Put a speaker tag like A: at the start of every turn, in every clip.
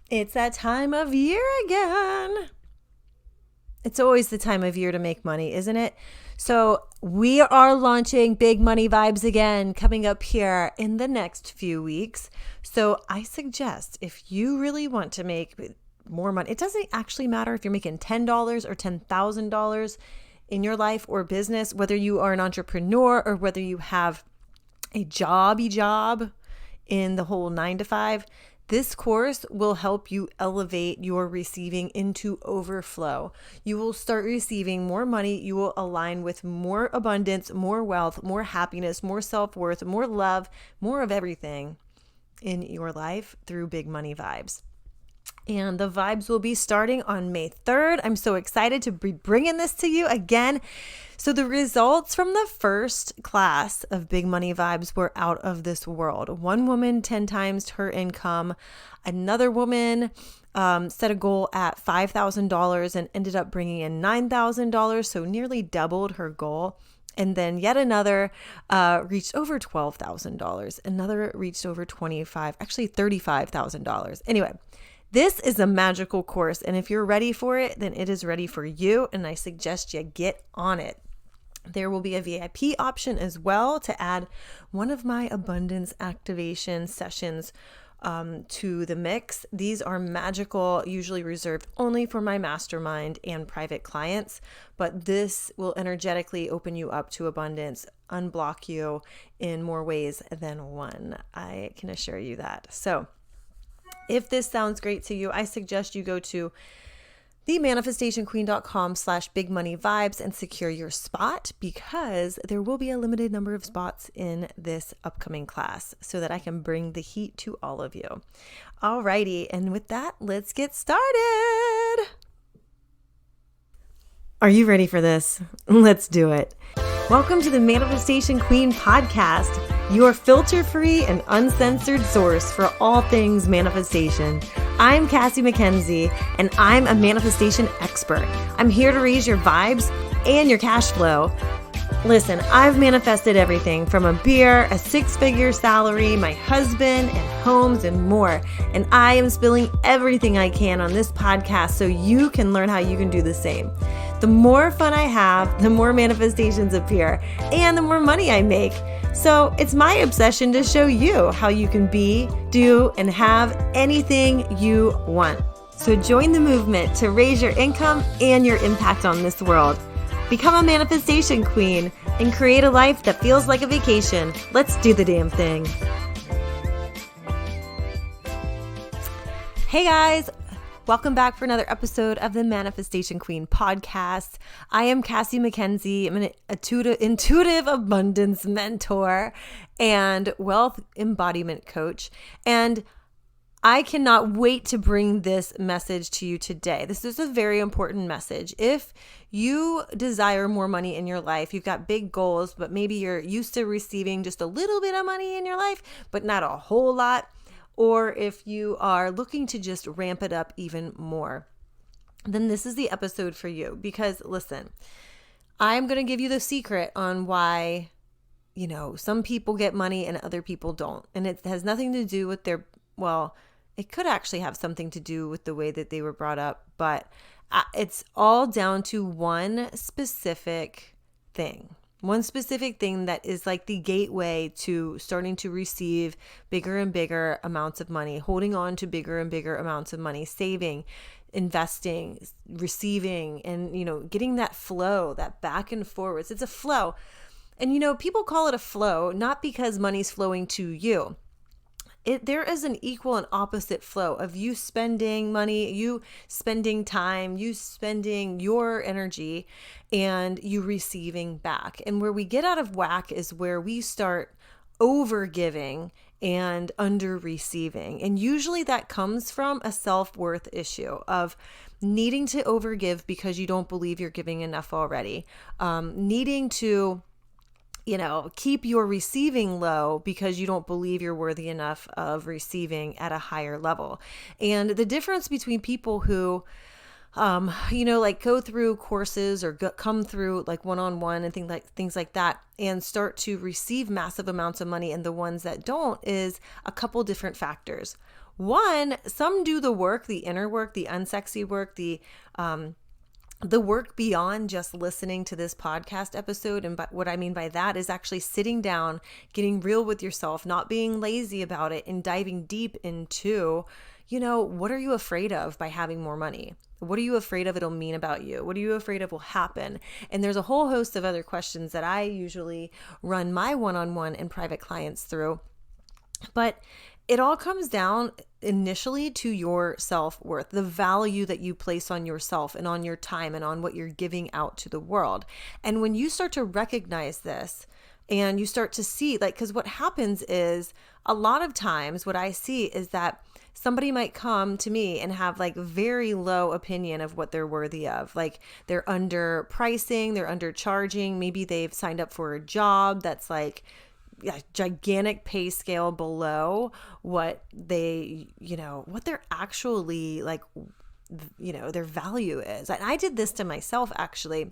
A: It's that time of year again. It's always the time of year to make money, isn't it? So we are launching Big Money Vibes again coming up here in the next few weeks. So I suggest if you really want to make more money, it doesn't actually matter if you're making $10 or $10,000 in your life or business, whether you are an entrepreneur or whether you have a job in the whole 9 to 5. This course will help you elevate your receiving into overflow. You will start receiving more money. You will align with more abundance, more wealth, more happiness, more self-worth, more love, more of everything in your life through Big Money Vibes. And the vibes will be starting on May 3rd. I'm so excited to be bringing this to you again. So the results from the first class of Big Money Vibes were out of this world. One woman 10 times her income. Another woman set a goal at $5,000 and ended up bringing in $9,000, so nearly doubled her goal. And then yet another reached over $12,000. Another reached over $35,000. Anyway, this is a magical course, and if you're ready for it, then it is ready for you, and I suggest you get on it. There will be a VIP option as well to add one of my abundance activation sessions to the mix. These are magical, usually reserved only for my mastermind and private clients, but this will energetically open you up to abundance, unblock you in more ways than one. I can assure you that. So if this sounds great to you, I suggest you go to themanifestationqueen.com/bigmoneyvibes and secure your spot, because there will be a limited number of spots in this upcoming class so that I can bring the heat to all of you. Alrighty, and with that, let's get started. Are you ready for this? Let's do it. Welcome to the Manifestation Queen podcast, your filter-free and uncensored source for all things manifestation. I'm Cassie MacKenzie, and I'm a manifestation expert. I'm here to raise your vibes and your cash flow. Listen, I've manifested everything from a beer, a 6-figure salary, my husband, and homes, and more. And I am spilling everything I can on this podcast so you can learn how you can do the same. The more fun I have, the more manifestations appear, and the more money I make. So it's my obsession to show you how you can be, do, and have anything you want. So join the movement to raise your income and your impact on this world. Become a manifestation queen and create a life that feels like a vacation. Let's do the damn thing. Hey guys. Welcome back for another episode of the Manifestation Queen podcast. I am Cassie MacKenzie. I'm an intuitive abundance mentor and wealth embodiment coach. And I cannot wait to bring this message to you today. This is a very important message. If you desire more money in your life, you've got big goals, but maybe you're used to receiving just a little bit of money in your life, but not a whole lot. Or if you are looking to just ramp it up even more, then this is the episode for you. Because listen, I'm going to give you the secret on why, some people get money and other people don't. And it has nothing to do with it could actually have something to do with the way that they were brought up, but it's all down to one specific thing. One specific thing that is like the gateway to starting to receive bigger and bigger amounts of money, holding on to bigger and bigger amounts of money, saving, investing, receiving, and, getting that flow, that back and forwards. It's a flow. And, people call it a flow, not because money's flowing to you. There is an equal and opposite flow of you spending money, you spending time, you spending your energy, and you receiving back. And where we get out of whack is where we start over giving and under receiving. And usually that comes from a self-worth issue of needing to overgive because you don't believe you're giving enough already, needing to keep your receiving low because you don't believe you're worthy enough of receiving at a higher level. And the difference between people who, go through courses or come through like one-on-one and things like that and start to receive massive amounts of money, and the ones that don't, is a couple different factors. One, some do the work, the inner work, the unsexy work, the work beyond just listening to this podcast episode. And what I mean by that is actually sitting down, getting real with yourself, not being lazy about it, and diving deep into, what are you afraid of by having more money? What are you afraid of it'll mean about you? What are you afraid of will happen? And there's a whole host of other questions that I usually run my one-on-one and private clients through. But it all comes down initially to your self-worth, the value that you place on yourself and on your time and on what you're giving out to the world. And when you start to recognize this and you start to see, because what happens is a lot of times what I see is that somebody might come to me and have very low opinion of what they're worthy of. They're underpricing, they're undercharging. Maybe they've signed up for a job that's a gigantic pay scale below what they, what they're actually their value is. And I did this to myself, actually.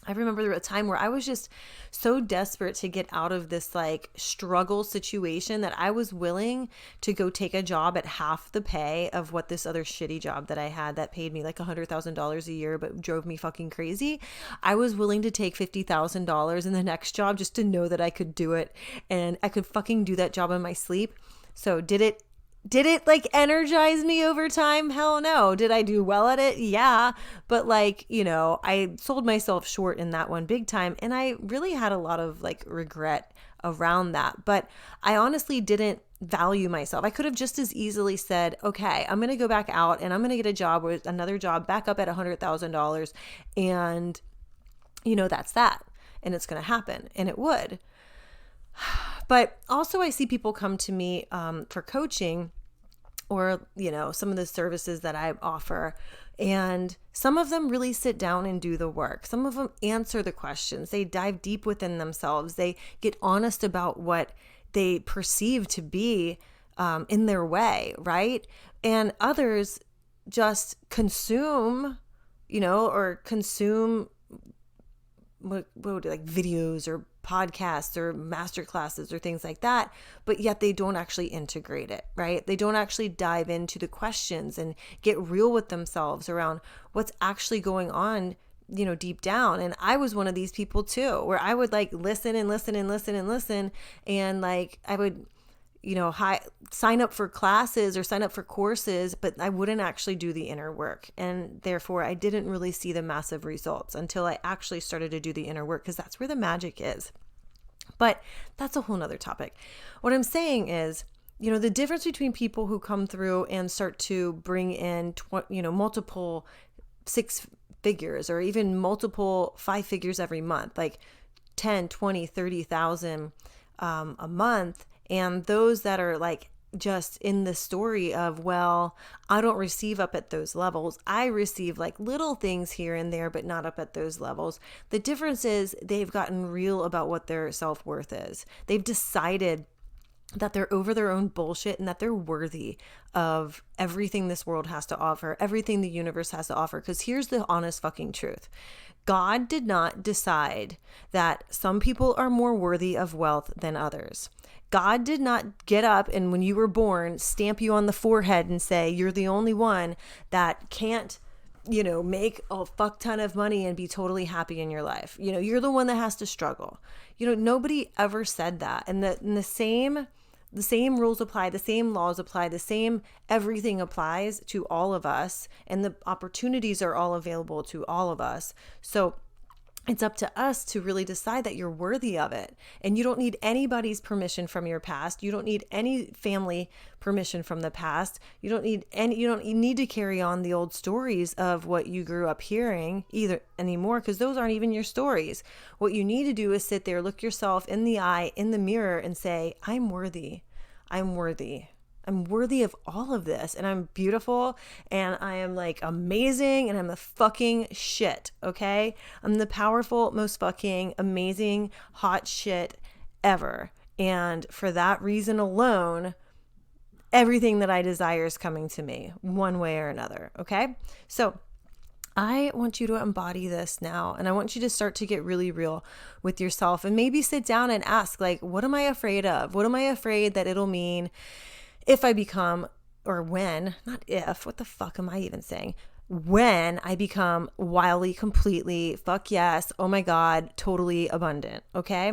A: I remember there was a time where I was just so desperate to get out of this struggle situation that I was willing to go take a job at half the pay of what this other shitty job that I had that paid me $100,000 a year but drove me fucking crazy. I was willing to take $50,000 in the next job just to know that I could do it and I could fucking do that job in my sleep. So did it energize me over time? Hell no. Did I do well at it? Yeah. But I sold myself short in that one big time. And I really had a lot of regret around that. But I honestly didn't value myself. I could have just as easily said, okay, I'm going to go back out and I'm going to get a job with another job back up at $100,000. And that's that. And it's going to happen. And it would. But also I see people come to me for coaching or, some of the services that I offer. And some of them really sit down and do the work. Some of them answer the questions. They dive deep within themselves. They get honest about what they perceive to be in their way, right? And others just consume, or consume videos or podcasts or master classes or things like that, but yet they don't actually integrate it, right? They don't actually dive into the questions and get real with themselves around what's actually going on, deep down. And I was one of these people too, where I would listen and listen and listen and listen. And I would, sign up for classes or sign up for courses, but I wouldn't actually do the inner work. And therefore I didn't really see the massive results until I actually started to do the inner work, because that's where the magic is. But that's a whole nother topic. What I'm saying is, the difference between people who come through and start to bring in, multiple 6 figures or even multiple 5 figures every month, 10, 20, 30,000 a month. And those that are just in the story of, well, I don't receive up at those levels. I receive little things here and there, but not up at those levels. The difference is they've gotten real about what their self-worth is. They've decided that they're over their own bullshit and that they're worthy of everything this world has to offer, everything the universe has to offer. Because here's the honest fucking truth. God did not decide that some people are more worthy of wealth than others. God did not get up and when you were born, stamp you on the forehead and say, you're the only one that can't, make a fuck ton of money and be totally happy in your life. You're the one that has to struggle. Nobody ever said that. And the same rules apply, the same laws apply, the same everything applies to all of us. And the opportunities are all available to all of us. So it's up to us to really decide that you're worthy of it. And you don't need anybody's permission from your past. You don't need any family permission from the past. You don't need to carry on the old stories of what you grew up hearing either anymore, because those aren't even your stories. What you need to do is sit there, look yourself in the eye, in the mirror, and say, I'm worthy. I'm worthy. I'm worthy of all of this, and I'm beautiful, and I am amazing, and I'm the fucking shit, okay? I'm the powerful, most fucking amazing, hot shit ever. And for that reason alone, everything that I desire is coming to me one way or another, okay? So I want you to embody this now, and I want you to start to get really real with yourself and maybe sit down and ask, what am I afraid of? What am I afraid that it'll mean if I become or when, not if, what the fuck am I even saying? When I become wildly, completely, fuck yes, oh my God, totally abundant, okay?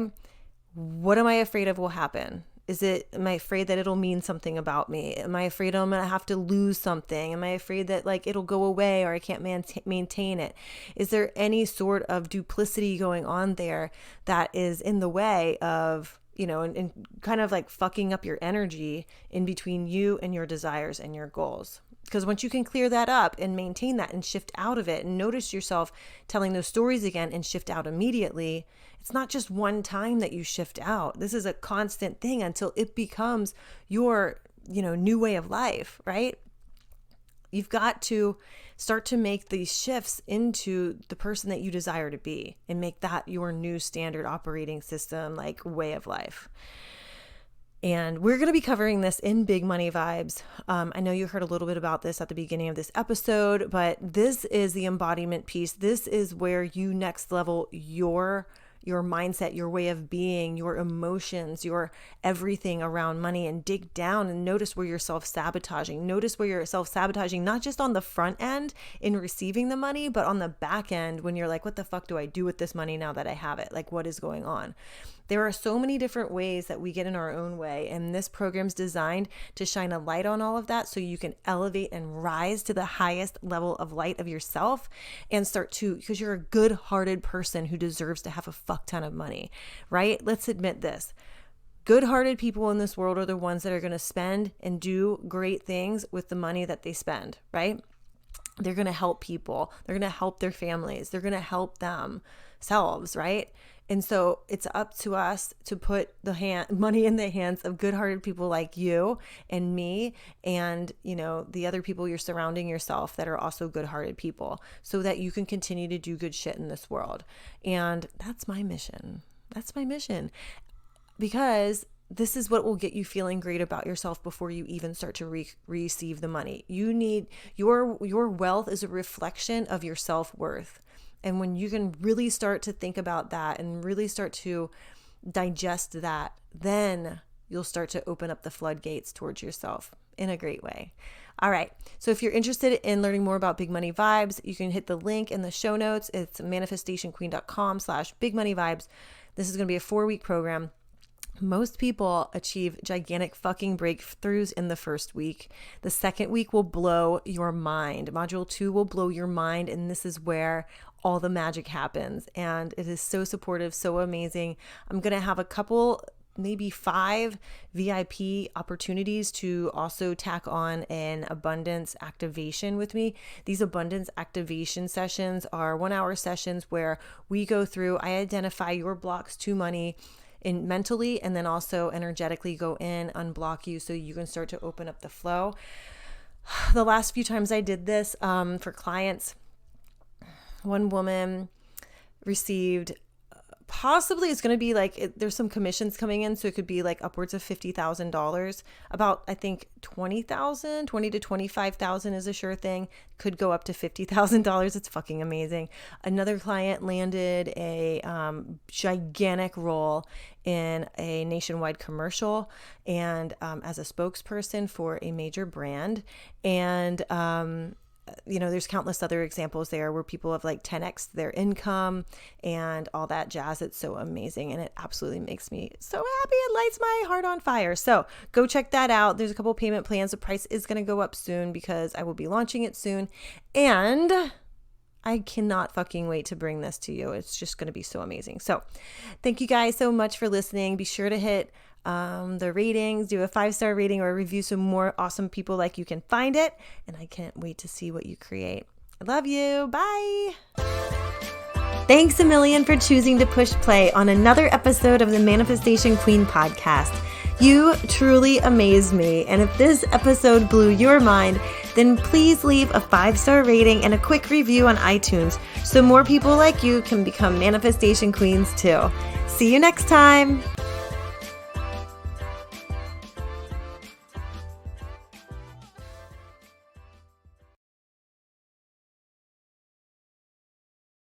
A: What am I afraid of will happen? Am I afraid that it'll mean something about me? Am I afraid I'm going to have to lose something? Am I afraid that like it'll go away or I can't maintain it? Is there any sort of duplicity going on there that is in the way of, and kind of like fucking up your energy in between you and your desires and your goals? Because once you can clear that up and maintain that and shift out of it and notice yourself telling those stories again and shift out immediately, it's not just one time that you shift out. This is a constant thing until it becomes your, new way of life, right? You've got to start to make these shifts into the person that you desire to be and make that your new standard operating system, like way of life. And we're going to be covering this in Big Money Vibes. I know you heard a little bit about this at the beginning of this episode, but this is the embodiment piece. This is where you next level your mindset, your way of being, your emotions, your everything around money, and dig down and notice where you're self-sabotaging. Notice where you're self-sabotaging, not just on the front end in receiving the money, but on the back end when you're like, what the fuck do I do with this money now that I have it? Like, what is going on? There are so many different ways that we get in our own way, and this program's designed to shine a light on all of that so you can elevate and rise to the highest level of light of yourself and start to, because you're a good-hearted person who deserves to have a fuck ton of money, right? Let's admit this. Good-hearted people in this world are the ones that are going to spend and do great things with the money that they spend, right? They're going to help people. They're going to help their families. They're going to help themselves, right? And so it's up to us to put the money in the hands of good-hearted people like you and me and, the other people you're surrounding yourself that are also good-hearted people so that you can continue to do good shit in this world. And that's my mission. That's my mission. Because this is what will get you feeling great about yourself before you even start to receive the money. You need your wealth is a reflection of your self-worth. And when you can really start to think about that and really start to digest that, then you'll start to open up the floodgates towards yourself in a great way. All right. So if you're interested in learning more about Big Money Vibes, you can hit the link in the show notes. It's manifestationqueen.com/bigmoneyvibes. This is going to be a 4-week program. Most people achieve gigantic fucking breakthroughs in the first week. The second week will blow your mind. Module 2 will blow your mind. And this is where all the magic happens. And it is so supportive, so amazing. I'm going to have a couple, maybe 5 VIP opportunities to also tack on an abundance activation with me. These abundance activation sessions are 1-hour sessions where we go through, I identify your blocks to money in mentally, and then also energetically go in, unblock you so you can start to open up the flow. The last few times I did this for clients, one woman received possibly, it's going to be like, there's some commissions coming in, so it could be like upwards of $50,000. About, I think, $20,000 to $25,000 is a sure thing. Could go up to $50,000. It's fucking amazing. Another client landed a gigantic role in a nationwide commercial and as a spokesperson for a major brand. And there's countless other examples there where people have like 10x their income and all that jazz. It's so amazing. And it absolutely makes me so happy. It lights my heart on fire. So go check that out. There's a couple payment plans. The price is going to go up soon because I will be launching it soon. And I cannot fucking wait to bring this to you. It's just going to be so amazing. So thank you guys so much for listening. Be sure to hit the ratings, do a 5-star rating or a review so more awesome people like you can find it. And I can't wait to see what you create. I love you. Bye. Thanks a million for choosing to push play on another episode of the Manifestation Queen podcast. You truly amaze me. And if this episode blew your mind, then please leave a 5-star rating and a quick review on iTunes so more people like you can become manifestation queens too. See you next time.